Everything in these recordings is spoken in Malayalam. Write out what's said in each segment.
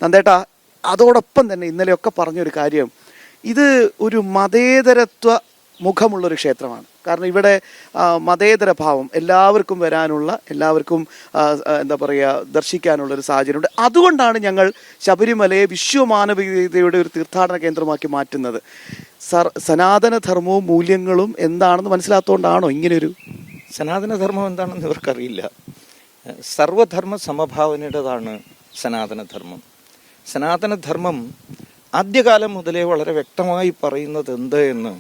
നന്ദേട്ടാ, അതോടൊപ്പം തന്നെ ഇന്നലെയൊക്കെ പറഞ്ഞൊരു കാര്യം, ഇത് ഒരു മതേതരത്വ മുഖമുള്ളൊരു ക്ഷേത്രമാണ്. കാരണം ഇവിടെ മതേതര ഭാവം, എല്ലാവർക്കും വരാനുള്ള, എല്ലാവർക്കും എന്താ പറയുക, ദർശിക്കാനുള്ളൊരു സാഹചര്യമുണ്ട്. അതുകൊണ്ടാണ് ഞങ്ങൾ ശബരിമലയെ വിശ്വമാനവികതയുടെ ഒരു തീർത്ഥാടന കേന്ദ്രമാക്കി മാറ്റുന്നത്. സനാതനധർമ്മവും മൂല്യങ്ങളും എന്താണെന്ന് മനസ്സിലാത്തതുകൊണ്ടാണോ ഇങ്ങനെയൊരു? സനാതനധർമ്മം എന്താണെന്ന് ഇവർക്കറിയില്ല. സർവധർമ്മ സമഭാവനയുടേതാണ് സനാതനധർമ്മം. സനാതനധർമ്മം ആദ്യകാലം മുതലേ വളരെ വ്യക്തമായി പറയുന്നത് എന്ത് എന്ന്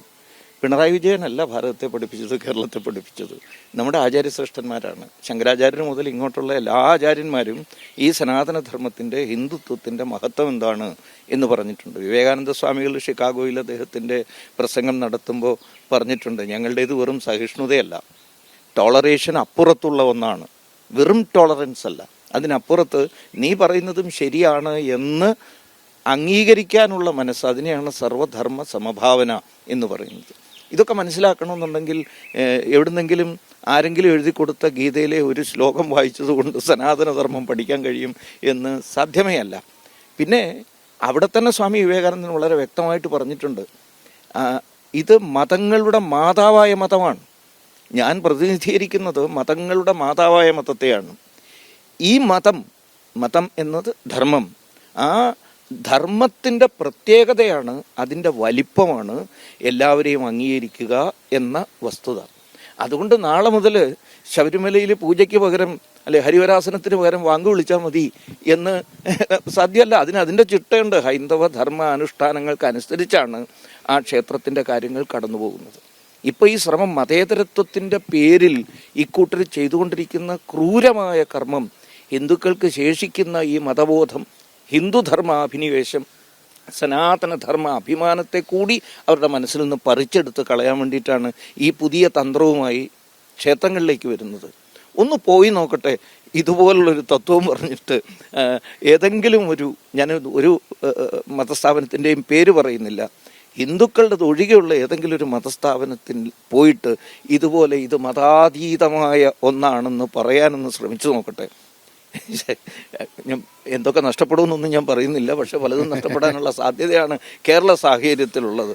പിണറായി വിജയനല്ല ഭാരതത്തെ പഠിപ്പിച്ചത്, കേരളത്തെ പഠിപ്പിച്ചത് നമ്മുടെ ആചാര്യശ്രേഷ്ഠന്മാരാണ്. ശങ്കരാചാര്യർ മുതൽ ഇങ്ങോട്ടുള്ള എല്ലാ ആചാര്യന്മാരും ഈ സനാതനധർമ്മത്തിൻ്റെ, ഹിന്ദുത്വത്തിൻ്റെ മഹത്വം എന്താണ് എന്ന് പറഞ്ഞിട്ടുണ്ട്. വിവേകാനന്ദ സ്വാമികൾ ഷിക്കാഗോയിൽ അദ്ദേഹത്തിൻ്റെ പ്രസംഗം നടത്തുമ്പോൾ പറഞ്ഞിട്ടുണ്ട്, ഞങ്ങളുടേത് വെറും സഹിഷ്ണുതയല്ല, ടോളറേഷൻ അപ്പുറത്തുള്ള ഒന്നാണ്, വെറും ടോളറൻസ് അല്ല, അതിനപ്പുറത്ത് നീ പറയുന്നതും ശരിയാണ് എന്ന് അംഗീകരിക്കാനുള്ള മനസ്സ്, അതിനെയാണ് സർവധർമ്മ സമഭാവന എന്ന് പറയുന്നത്. ഇതൊക്കെ മനസ്സിലാക്കണമെന്നുണ്ടെങ്കിൽ എവിടുന്നെങ്കിലും ആരെങ്കിലും എഴുതി കൊടുത്ത ഗീതയിലെ ഒരു ശ്ലോകം വായിച്ചതുകൊണ്ട് സനാതനധർമ്മം പഠിക്കാൻ കഴിയും എന്ന് സാധ്യമേ അല്ല. പിന്നെ അവിടെ തന്നെ സ്വാമി വിവേകാനന്ദൻ വളരെ വ്യക്തമായിട്ട് പറഞ്ഞിട്ടുണ്ട്, ഇത് മതങ്ങളുടെ മാതാവായ മതമാണ്, ഞാൻ പ്രതിനിധീകരിക്കുന്നത് മതങ്ങളുടെ മാതാവായ മതത്തെയാണ്. ഈ മതം എന്നത് ധർമ്മം, ആ ധർമ്മത്തിൻ്റെ പ്രത്യേകതയാണ്, അതിൻ്റെ വലിപ്പമാണ് എല്ലാവരെയും അംഗീകരിക്കുക എന്ന വസ്തുത. അതുകൊണ്ട് നാളെ മുതൽ ശബരിമലയിൽ പൂജയ്ക്ക് പകരം ഹരിവരാസനത്തിന് പകരം വാങ്ക് വിളിച്ചാൽ മതി എന്ന് സാധ്യമല്ല. അതിൻ്റെ ചിട്ടയുണ്ട്. ഹൈന്ദവ ധർമ്മ അനുഷ്ഠാനങ്ങൾക്കനുസരിച്ചാണ് ആ ക്ഷേത്രത്തിൻ്റെ കാര്യങ്ങൾ കടന്നു പോകുന്നത്. ഇപ്പോൾ ഈ ശ്രമം മതേതരത്വത്തിൻ്റെ പേരിൽ ഇക്കൂട്ടർ ചെയ്തുകൊണ്ടിരിക്കുന്ന ക്രൂരമായ കർമ്മം, ഹിന്ദുക്കൾക്ക് ശേഷിക്കുന്ന ഈ മതബോധം, ഹിന്ദുധർമാഭിനിവേശം, സനാതനധർമ്മ അഭിമാനത്തെ കൂടി അവരുടെ മനസ്സിൽ നിന്ന് പറിച്ചെടുത്ത് കളയാൻ വേണ്ടിയിട്ടാണ് ഈ പുതിയ തന്ത്രവുമായി ക്ഷേത്രങ്ങളിലേക്ക് വരുന്നത്. ഒന്ന് പോയി നോക്കട്ടെ, ഇതുപോലുള്ളൊരു തത്വം പറഞ്ഞിട്ട് ഏതെങ്കിലും ഞാൻ ഒരു മതസ്ഥാപനത്തിൻ്റെയും പേര് പറയുന്നില്ല, ഹിന്ദുക്കളുടെ ഒഴികെയുള്ള ഏതെങ്കിലും ഒരു മതസ്ഥാപനത്തിൽ പോയിട്ട് ഇതുപോലെ ഇത് മതാതീതമായ ഒന്നാണെന്ന് പറയാനൊന്ന് ശ്രമിച്ചു നോക്കട്ടെ. എന്തൊക്കെ നഷ്ടപ്പെടുമെന്നൊന്നും ഞാൻ പറയുന്നില്ല, പക്ഷെ പലതും നഷ്ടപ്പെടാനുള്ള സാധ്യതയാണ് കേരള സാഹചര്യത്തിലുള്ളത്.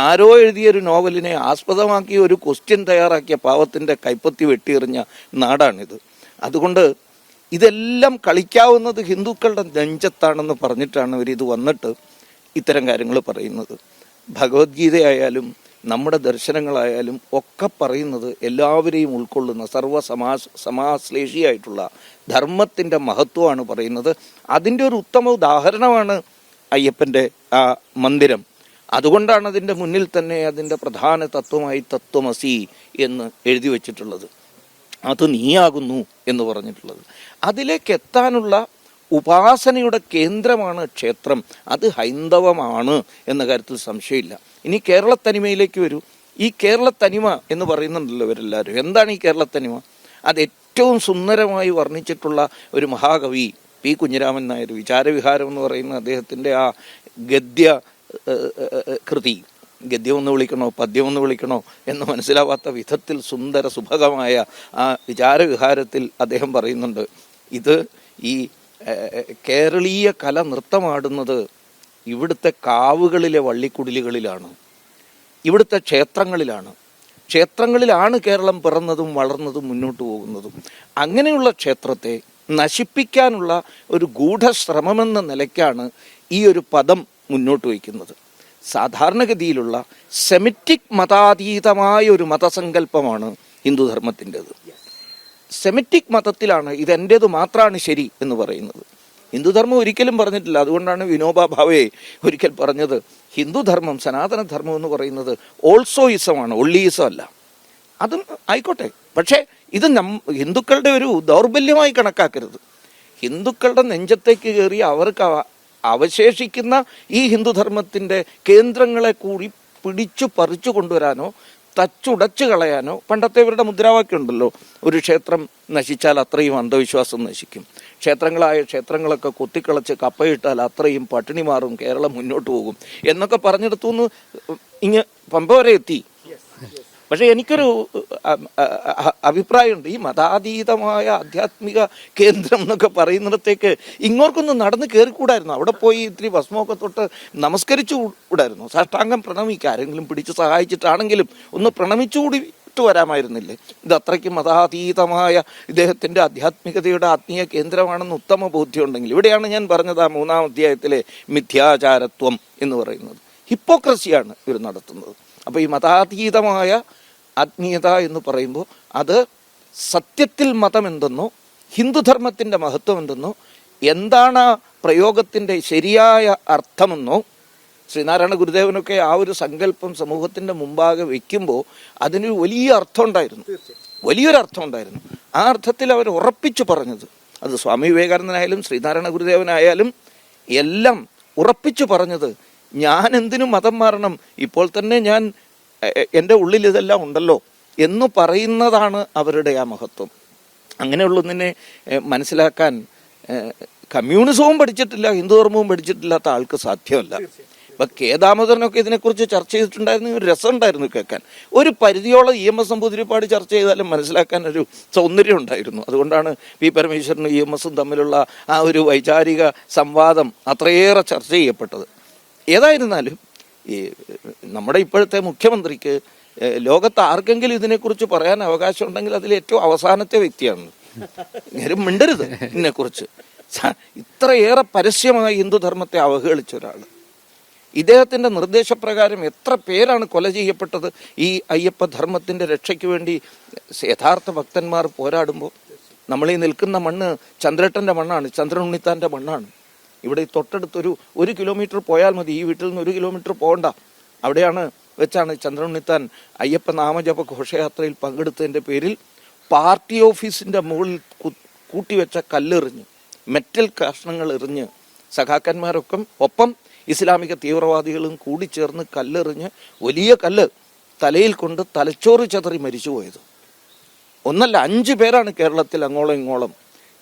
ആരോ എഴുതിയൊരു നോവലിനെ ആസ്പദമാക്കി ഒരു ക്വസ്റ്റ്യൻ തയ്യാറാക്കിയ പാവത്തിൻ്റെ കൈപ്പത്തി വെട്ടിയെറിഞ്ഞ നാടാണിത്. അതുകൊണ്ട് ഇതെല്ലാം കളിക്കാവുന്നത് ഹിന്ദുക്കളുടെ നെഞ്ചത്താണെന്ന് പറഞ്ഞിട്ടാണ് ഇവരിത് വന്നിട്ട് ഇത്തരം കാര്യങ്ങൾ പറയുന്നത്. ഭഗവത്ഗീതയായാലും നമ്മുടെ ദർശനങ്ങളായാലും ഒക്കെ പറയുന്നത് എല്ലാവരെയും ഉൾക്കൊള്ളുന്ന സമാശ്ലേഷിയായിട്ടുള്ള ധർമ്മത്തിൻ്റെ മഹത്വമാണ് പറയുന്നത്. അതിൻ്റെ ഒരു ഉത്തമ ഉദാഹരണമാണ് അയ്യപ്പൻ്റെ ആ മന്ദിരം. അതുകൊണ്ടാണ് അതിൻ്റെ മുന്നിൽ തന്നെ അതിൻ്റെ പ്രധാന തത്വമായി തത്വമസി എന്ന് എഴുതി വച്ചിട്ടുള്ളത്, അത് നീയാകുന്നു എന്ന് പറഞ്ഞിട്ടുള്ളത്. അതിലേക്ക് എത്താനുള്ള ഉപാസനയുടെ കേന്ദ്രമാണ് ക്ഷേത്രം. അത് ഹൈന്ദവമാണ് എന്ന കാര്യത്തിൽ സംശയമില്ല. ഇനി കേരളത്തനിമയിലേക്ക് വരൂ. ഈ കേരളത്തനിമ എന്ന് പറയുന്നുണ്ടല്ലോ ഇവരെല്ലാവരും. എന്താണ് ഈ കേരളത്തനിമ? അത് ഏറ്റവും സുന്ദരമായി വർണ്ണിച്ചിട്ടുള്ള ഒരു മഹാകവി പി കുഞ്ഞിരാമൻ നായർ, വിചാരവിഹാരം എന്ന് പറയുന്ന അദ്ദേഹത്തിൻ്റെ ആ ഗദ്യ കൃതി, ഗദ്യമൊന്ന് വിളിക്കണോ പദ്യമൊന്ന് വിളിക്കണോ എന്ന് മനസ്സിലാവാത്ത വിധത്തിൽ സുന്ദര സുഭഗമായ ആ വിചാരവിഹാരത്തിൽ അദ്ദേഹം പറയുന്നുണ്ട്, ഇത് ഈ കേരളീയ കല നൃത്തമാടുന്നത് ഇവിടുത്തെ കാവുകളിലെ വള്ളിക്കുടിലുകളിലാണ്, ഇവിടുത്തെ ക്ഷേത്രങ്ങളിലാണ് കേരളം പിറന്നതും വളർന്നതും മുന്നോട്ട് പോകുന്നതും. അങ്ങനെയുള്ള ക്ഷേത്രത്തെ നശിപ്പിക്കാനുള്ള ഒരു ഗൂഢശ്രമമെന്ന നിലയ്ക്കാണ് ഈ ഒരു പദം മുന്നോട്ട് വയ്ക്കുന്നത്. സാധാരണഗതിയിലുള്ള സെമിറ്റിക് മതാതീതമായ ഒരു മതസങ്കല്പമാണ് ഹിന്ദുധർമ്മത്തിൻ്റെത്. സെമിറ്റിക് മതത്തിലാണ് ഇതെൻ്റേത് മാത്രമാണ് ശരി എന്ന് പറയുന്നത്. ഹിന്ദുധർമ്മം ഒരിക്കലും പറഞ്ഞിട്ടില്ല. അതുകൊണ്ടാണ് വിനോബ ഭാവെ ഒരിക്കൽ പറഞ്ഞത്, ഹിന്ദുധർമ്മം സനാതനധർമ്മം എന്ന് പറയുന്നത് ഓൾസോയിസമാണ്, ഒള്ളിയിസം അല്ല. അതും ആയിക്കോട്ടെ, പക്ഷേ ഇത് ഹിന്ദുക്കളുടെ ഒരു ദൗർബല്യമായി കണക്കാക്കരുത്. ഹിന്ദുക്കളുടെ നെഞ്ചത്തേക്ക് കയറി അവർക്ക് അവശേഷിക്കുന്ന ഈ ഹിന്ദുധർമ്മത്തിൻ്റെ കേന്ദ്രങ്ങളെ കൂടി പിടിച്ചു പറിച്ചു കൊണ്ടുവരാനോ തച്ചുടച്ചു കളയാനോ, പണ്ടത്തെ ഇവരുടെ മുദ്രാവാക്യം ഉണ്ടല്ലോ, ഒരു ക്ഷേത്രം നശിച്ചാൽ അത്രയും അന്ധവിശ്വാസം നശിക്കും, ക്ഷേത്രങ്ങളൊക്കെ കൊത്തിക്കളച്ച് കപ്പയിട്ടാൽ അത്രയും പട്ടിണി മാറും, കേരളം മുന്നോട്ട് പോകും എന്നൊക്കെ പറഞ്ഞെടുത്തുനിന്ന് പമ്പ വരെ എത്തി. പക്ഷെ എനിക്കൊരു അഭിപ്രായമുണ്ട്. ഈ മതാതീതമായ ആധ്യാത്മിക കേന്ദ്രം എന്നൊക്കെ പറയുന്നിടത്തേക്ക് ഇങ്ങോർക്കൊന്ന് നടന്ന് കയറിക്കൂടായിരുന്നു? അവിടെ പോയി ഇത്തിരി ഭസ്മമൊക്കെ തൊട്ട് നമസ്കരിച്ചു കൂടായിരുന്നു? സാഷ്ടാംഗം പ്രണമിക്കുക, ആരെങ്കിലും പിടിച്ച് സഹായിച്ചിട്ടാണെങ്കിലും ഒന്ന് പ്രണമിച്ചുകൂടി വരാമായിരുന്നില്ലേ? ഇത് അത്രയ്ക്ക് മതാതീതമായ ഇദ്ദേഹത്തിൻ്റെ ആധ്യാത്മികതയുടെ ആത്മീയ കേന്ദ്രമാണെന്ന് ഉത്തമ ബോധ്യമുണ്ടെങ്കിൽ, ഇവിടെയാണ് ഞാൻ പറഞ്ഞത് ആ 3-ാം അധ്യായത്തിലെ മിഥ്യാചാരത്വം എന്ന് പറയുന്നത്. ഹിപ്പോക്രസിയാണ് ഇവർ നടത്തുന്നത്. അപ്പോൾ ഈ മതാതീതമായ ആത്മീയത എന്ന് പറയുമ്പോൾ അത് സത്യത്തിൽ മതം എന്തെന്നോ ഹിന്ദുധർമ്മത്തിൻ്റെ മഹത്വം എന്തെന്നോ എന്താണ് ആ പ്രയോഗത്തിൻ്റെ ശരിയായ അർത്ഥമെന്നോ, ശ്രീനാരായണ ഗുരുദേവനൊക്കെ ആ ഒരു സങ്കല്പം സമൂഹത്തിൻ്റെ മുമ്പാകെ വയ്ക്കുമ്പോൾ അതിനൊരു വലിയ അർത്ഥം ഉണ്ടായിരുന്നു, വലിയൊരു അർത്ഥം ഉണ്ടായിരുന്നു. ആ അർത്ഥത്തിൽ അവർ ഉറപ്പിച്ചു പറഞ്ഞത്, അത് സ്വാമി വിവേകാനന്ദനായാലും ശ്രീനാരായണ ഗുരുദേവനായാലും എല്ലാം ഉറപ്പിച്ചു പറഞ്ഞത്, ഞാൻ എന്തിനു മതം മാറണം, ഇപ്പോൾ തന്നെ ഞാൻ എൻ്റെ ഉള്ളിൽ ഇതെല്ലാം ഉണ്ടല്ലോ എന്ന് പറയുന്നതാണ് അവരുടെ ആ മഹത്വം. അങ്ങനെയുള്ളതിനെ മനസ്സിലാക്കാൻ കമ്മ്യൂണിസവും പഠിച്ചിട്ടില്ല, ഹിന്ദുധർമ്മവും പഠിച്ചിട്ടില്ലാത്ത ആൾക്ക് സാധ്യമല്ല. ഇപ്പം കെ ദാമോദരനൊക്കെ ഇതിനെക്കുറിച്ച് ചർച്ച ചെയ്തിട്ടുണ്ടായിരുന്നു, ഒരു രസമുണ്ടായിരുന്നു കേൾക്കാൻ. ഒരു പരിധിയോളം EMS നമ്പൂതിരിപ്പാട് ചർച്ച ചെയ്താലും മനസ്സിലാക്കാൻ ഒരു സൗന്ദര്യം ഉണ്ടായിരുന്നു. അതുകൊണ്ടാണ് പി പരമേശ്വരനും EMSും തമ്മിലുള്ള ആ ഒരു വൈചാരിക സംവാദം അത്രയേറെ ചർച്ച ചെയ്യപ്പെട്ടത്. ഏതായിരുന്നാലും ഈ നമ്മുടെ ഇപ്പോഴത്തെ മുഖ്യമന്ത്രിക്ക് ലോകത്ത് ആർക്കെങ്കിലും ഇതിനെക്കുറിച്ച് പറയാൻ അവകാശം ഉണ്ടെങ്കിൽ അതിൽ ഏറ്റവും അവസാനത്തെ വ്യക്തിയാണ്. ഇങ്ങനെ മിണ്ടരുത് ഇതിനെക്കുറിച്ച്. ഇത്രയേറെ പരസ്യമായി ഹിന്ദുധർമ്മത്തെ അവഹേളിച്ച ഒരാൾ, ഇദ്ദേഹത്തിൻ്റെ നിർദ്ദേശപ്രകാരം എത്ര പേരാണ് കൊല ചെയ്യപ്പെട്ടത് ഈ അയ്യപ്പ ധർമ്മത്തിൻ്റെ രക്ഷയ്ക്ക് വേണ്ടി യഥാർത്ഥ ഭക്തന്മാർ പോരാടുമ്പോൾ. നമ്മളീ നിൽക്കുന്ന മണ്ണ് ചന്ദ്രേട്ടൻ്റെ മണ്ണാണ്, ചന്ദ്രൻ ഉണ്ണിത്താൻ്റെ മണ്ണാണ്. ഇവിടെ തൊട്ടടുത്തൊരു 1 കിലോമീറ്റർ പോയാൽ മതി, ഈ വീട്ടിൽ നിന്ന് 1 കിലോമീറ്റർ പോകണ്ട. അവിടെയാണ് വെച്ചാണ് ചന്ദ്രൻ ഉണ്ണിത്താൻ അയ്യപ്പ നാമജപ ഘോഷയാത്രയിൽ പങ്കെടുത്തതിൻ്റെ പേരിൽ പാർട്ടി ഓഫീസിൻ്റെ മുകളിൽ കൂട്ടിവെച്ച കല്ലെറിഞ്ഞ്, മെറ്റൽ കഷ്ണങ്ങൾ എറിഞ്ഞ് സഖാക്കന്മാരൊക്കെ ഒപ്പം ഇസ്ലാമിക തീവ്രവാദികളും കൂടി ചേർന്ന് കല്ലെറിഞ്ഞ് വലിയ കല്ല് തലയിൽ കൊണ്ട് തലച്ചോറ് ചതറി മരിച്ചുപോയത്. ഒന്നല്ല 5 പേരാണ് കേരളത്തിൽ അങ്ങോളം ഇങ്ങോളം.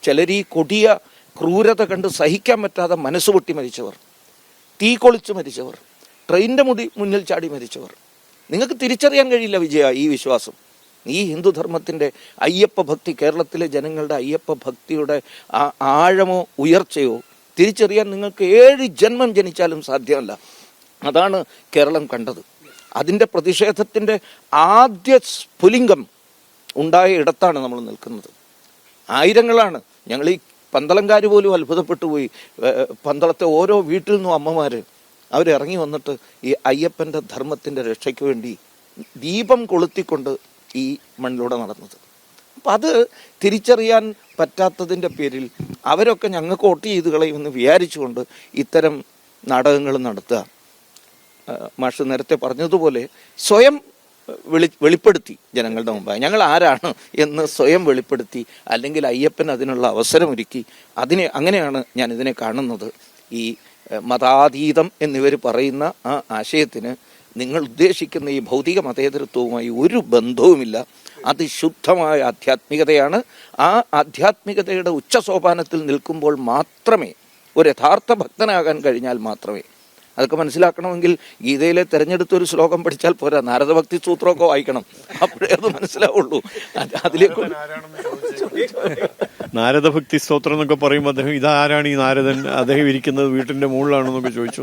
ചിലർ ഈ കൊടിയ ക്രൂരത കണ്ട് സഹിക്കാൻ പറ്റാതെ മനസ്സുപൊട്ടി മരിച്ചവർ, തീ കൊളിച്ച് മരിച്ചവർ, ട്രെയിനിൻ്റെ മുന്നിൽ ചാടി മരിച്ചവർ. നിങ്ങൾക്ക് തിരിച്ചറിയാൻ കഴിയില്ല വിജയ ഈ വിശ്വാസം. ഈ ഹിന്ദുധർമ്മത്തിൻ്റെ അയ്യപ്പ ഭക്തി, കേരളത്തിലെ ജനങ്ങളുടെ അയ്യപ്പ ഭക്തിയുടെ ആ ആഴമോ ഉയർച്ചയോ തിരിച്ചറിയാൻ നിങ്ങൾക്ക് 7 ജന്മം ജനിച്ചാലും സാധ്യമല്ല. അതാണ് കേരളം കണ്ടത്. അതിൻ്റെ പ്രതിഷേധത്തിൻ്റെ ആദ്യ സ്ഫുലിംഗം ഉണ്ടായ ഇടത്താണ് നമ്മൾ നിൽക്കുന്നത്. ആയിരങ്ങളാണ്. ഞങ്ങൾ ഈ പന്തളംകാർ പോലും അത്ഭുതപ്പെട്ടു പോയി. പന്തളത്തെ ഓരോ വീട്ടിൽ നിന്നും അമ്മമാർ അവരിറങ്ങി വന്നിട്ട് ഈ അയ്യപ്പൻ്റെ ധർമ്മത്തിൻ്റെ രക്ഷയ്ക്ക് വേണ്ടി ദീപം കൊളുത്തിക്കൊണ്ട് ഈ മണ്ണിലൂടെ നടന്നത്. അപ്പം അത് തിരിച്ചറിയാൻ പറ്റാത്തതിൻ്റെ പേരിൽ അവരൊക്കെ ഞങ്ങൾക്ക് വോട്ട് ചെയ്ത് കളയുമെന്ന് വിചാരിച്ചുകൊണ്ട് ഇത്തരം നാടകങ്ങൾ നടത്തുക. മാഷ് നേരത്തെ പറഞ്ഞതുപോലെ സ്വയം വെളിപ്പെടുത്തി ജനങ്ങളുടെ മുമ്പായി ഞങ്ങൾ ആരാണ് എന്ന് സ്വയം വെളിപ്പെടുത്തി, അല്ലെങ്കിൽ അയ്യപ്പൻ അതിനുള്ള അവസരമൊരുക്കി. അങ്ങനെയാണ് ഞാൻ ഇതിനെ കാണുന്നത്. ഈ മതാതീതം എന്നിവർ പറയുന്ന ആ ആശയത്തിന് നിങ്ങൾ ഉദ്ദേശിക്കുന്ന ഈ ഭൗതിക മതേതരത്വവുമായി ഒരു ബന്ധവുമില്ല. അതിശുദ്ധമായ ആധ്യാത്മികതയാണ്. ആ ആധ്യാത്മികതയുടെ ഉച്ചസോപാനത്തിൽ നിൽക്കുമ്പോൾ മാത്രമേ, ഒരു യഥാർത്ഥ ഭക്തനാകാൻ കഴിഞ്ഞാൽ മാത്രമേ. അതൊക്കെ മനസ്സിലാക്കണമെങ്കിൽ ഗീതയിലെ തിരഞ്ഞെടുത്തൊരു ശ്ലോകം പഠിച്ചാൽ പോരാ, നാരദഭക്തി സൂത്രമൊക്കെ വായിക്കണം, അപ്പോഴേ അത് മനസ്സിലാവുള്ളൂ. അതിലേക്ക് നാരദഭക്തി സ്തോത്രം എന്നൊക്കെ പറയുമ്പോൾ അദ്ദേഹം ഇതാരാണ് ഈ നാരദൻ, അദ്ദേഹം ഇരിക്കുന്നത് വീട്ടിൻ്റെ മുകളിലാണെന്നൊക്കെ ചോദിച്ചു.